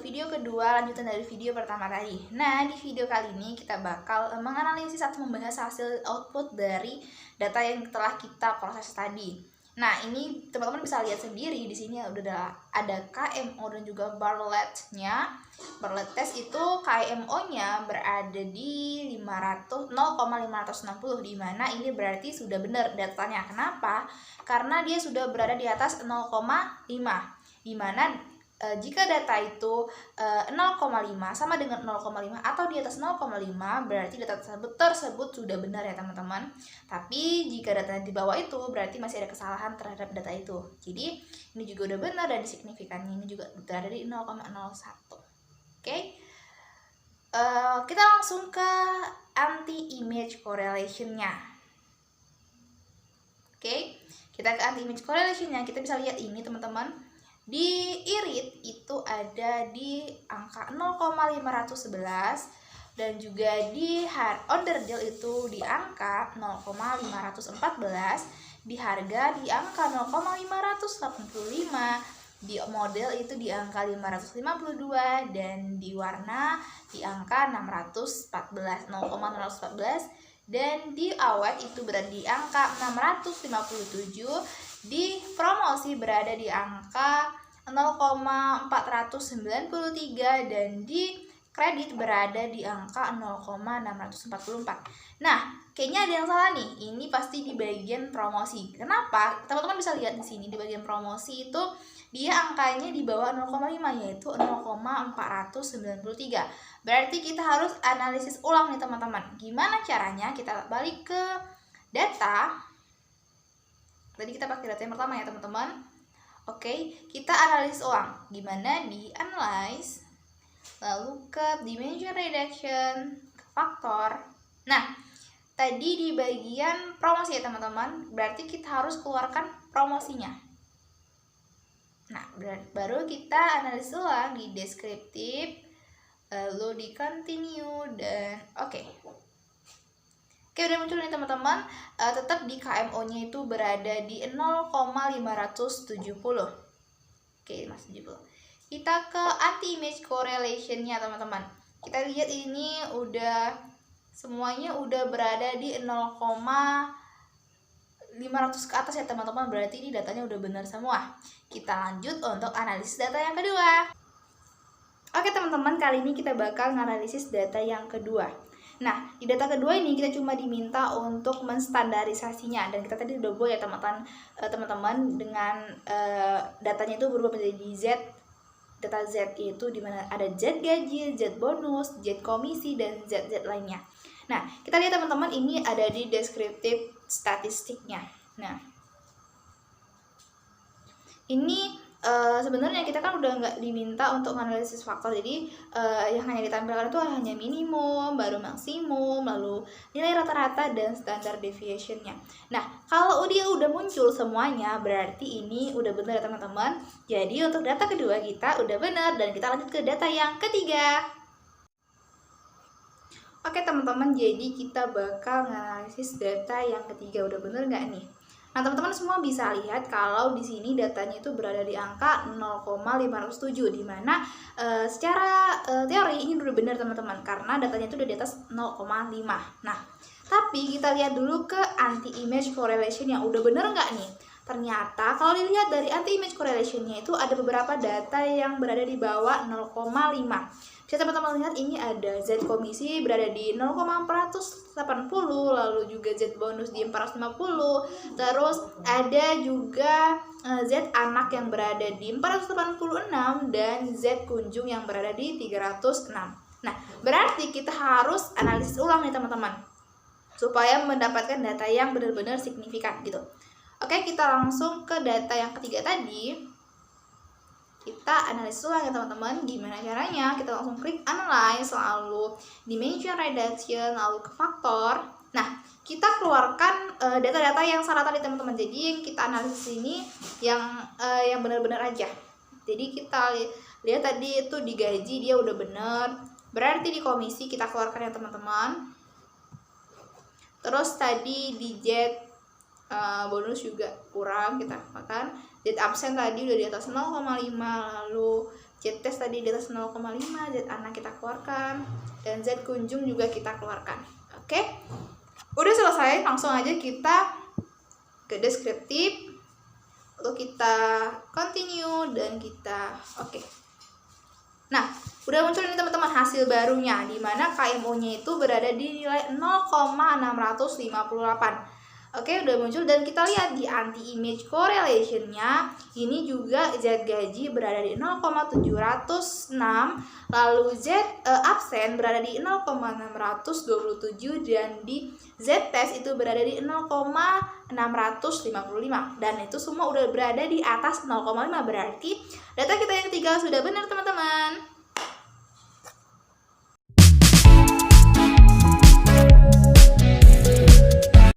video kedua lanjutan dari video pertama tadi. Nah, di video kali ini kita bakal menganalisis atau membahas hasil output dari data yang telah kita proses tadi. Nah, ini teman-teman bisa lihat sendiri di sini udah ada KMO dan juga Bartlett-nya. Bartlett test itu KMO-nya berada di 0,560, di mana ini berarti sudah benar datanya. Kenapa? Karena dia sudah berada di atas 0,5. Di mana jika data itu 0,5 sama dengan 0,5 atau di atas 0,5 berarti data tersebut sudah benar ya teman-teman. Tapi jika data di bawah itu berarti masih ada kesalahan terhadap data itu. Jadi ini juga udah benar dan signifikannya ini juga berada di 0,01. Oke. Kita langsung ke anti-image correlation-nya. Oke, kita ke anti-image correlation-nya. Kita bisa lihat ini teman-teman. Di irit itu ada di angka 0,511 dan juga di onderdel itu di angka 0,514, di harga di angka 0,585, di model itu di angka 552 dan di warna di angka 0,614, dan di awet itu berada di angka 657, di promosi berada di angka 0,493 dan di kredit berada di angka 0,644. Nah, kayaknya ada yang salah nih. Ini pasti di bagian promosi. Kenapa? Teman-teman bisa lihat di sini di bagian promosi itu dia angkanya di bawah 0,5 yaitu 0,493. Berarti kita harus analisis ulang nih teman-teman. Gimana caranya? Kita balik ke data. Tadi kita pakai data yang pertama ya teman-teman. Oke, kita analisis ulang. Gimana? Di analyze, lalu ke dimension reduction, ke faktor. Nah, tadi di bagian promosi ya teman-teman, berarti kita harus keluarkan promosinya. Nah, baru kita analisis ulang di deskriptif, lalu di continue, dan oke. Oke, udah muncul nih teman-teman. Tetap di KMO-nya itu berada di 0,570. Oke, 570. Kita ke anti-image correlation-nya teman-teman. Kita lihat ini udah semuanya udah berada di 0,500 ke atas ya teman-teman. Berarti ini datanya udah benar semua. Kita lanjut untuk analisis data yang kedua. Oke teman-teman, kali ini kita bakal menganalisis data yang kedua. Nah, di data kedua ini kita cuma diminta untuk menstandarisasinya, dan kita tadi udah buat ya teman-teman dengan datanya itu berubah menjadi Z. Data Z itu dimana ada Z gaji, Z bonus, Z komisi, dan ZZ lainnya. Nah, kita lihat teman-teman ini ada di deskriptif statistiknya. Nah, ini sebenarnya kita kan udah nggak diminta untuk menganalisis faktor, jadi yang hanya ditampilkan itu hanya minimum, baru maksimum, lalu nilai rata-rata dan standar deviation-nya. Nah, kalau dia udah muncul semuanya, berarti ini udah benar ya teman-teman. Jadi untuk data kedua kita udah benar, dan kita lanjut ke data yang ketiga. Oke teman-teman, jadi kita bakal menganalisis data yang ketiga. Udah bener nggak nih? Nah, teman-teman semua bisa lihat kalau di sini datanya itu berada di angka 0,507, di mana secara teori ini udah benar teman-teman, karena datanya itu udah di atas 0,5. Nah, tapi kita lihat dulu ke anti-image correlation yang udah bener nggak nih? Ternyata kalau dilihat dari anti-image correlation-nya itu ada beberapa data yang berada di bawah 0,5. Bisa teman-teman lihat ini ada Z komisi berada di 0,480, lalu juga Z bonus di 450, terus ada juga Z anak yang berada di 486, dan Z kunjung yang berada di 306. Nah, berarti kita harus analisis ulang nih teman-teman, supaya mendapatkan data yang benar-benar signifikan gitu. Oke, kita langsung ke data yang ketiga tadi. Kita analisis ulang ya teman-teman. Gimana caranya? Kita langsung klik analyze, lalu dimension reduction, lalu ke faktor. Nah, kita keluarkan data-data yang salah tadi teman-teman. Jadi yang kita analisis ini yang benar-benar aja. Jadi kita lihat tadi itu di gaji dia udah benar. Berarti di komisi kita keluarkan ya teman-teman. Terus tadi di Z bonus juga kurang, kita makan. Z absen tadi udah di atas 0,5, lalu Z test tadi di atas 0,5, Z anak kita keluarkan, dan Z kunjung juga kita keluarkan. Oke, udah selesai, langsung aja kita ke deskriptif untuk kita continue dan kita oke. Nah, udah muncul ini teman-teman hasil barunya, di mana KMO-nya itu berada di nilai 0,658. Oke, udah muncul, dan kita lihat di anti-image correlation-nya, ini juga Z gaji berada di 0,706, lalu Z absen berada di 0,627, dan di Z test itu berada di 0,655, dan itu semua udah berada di atas 0,5, berarti data kita yang ketiga sudah benar teman-teman.